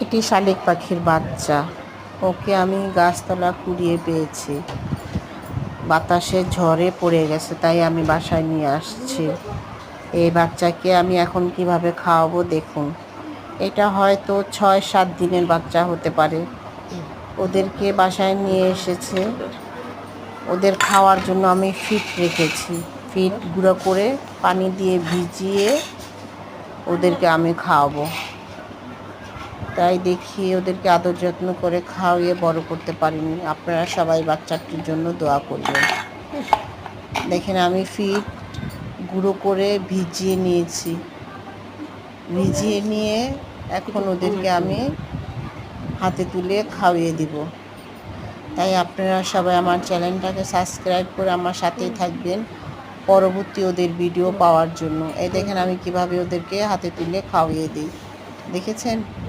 এটি শালিক পাখির বাচ্চা। ওকে আমি গাছতলা কুড়িয়ে পেয়েছি, বাতাসে ঝড়ে পড়ে গেছে, তাই আমি বাসায় নিয়ে আসছি। এই বাচ্চাকে আমি এখন কিভাবে খাওয়াবো দেখুন। এটা হয়তো 6-7 দিনের বাচ্চা হতে পারে। ওদেরকে বাসায় নিয়ে এসেছে, ওদের খাওয়ার জন্য আমি ফিড রেখেছি। ফিড গুঁড়ো করে পানি দিয়ে ভিজিয়ে ওদেরকে আমি খাওয়াবো। তাই দেখি ওদেরকে আদর যত্ন করে খাওয়িয়ে বড় করতে পারিনি। আপনারা সবাই বাচ্চাটির জন্য দোয়া করবেন। দেখেন আমি ফিড গুঁড়ো করে ভিজিয়ে নিয়েছি। ভিজিয়ে নিয়ে এখন ওদেরকে আমি হাতে তুলে খাওয়িয়ে দিব। তাই আপনারা সবাই আমার চ্যানেলটাকে সাবস্ক্রাইব করে আমার সাথেই থাকবেন পরবর্তী ওদের ভিডিও পাওয়ার জন্য। এই দেখেন আমি কিভাবে ওদেরকে হাতে তুলে খাওয়িয়ে দিই, দেখেছেন।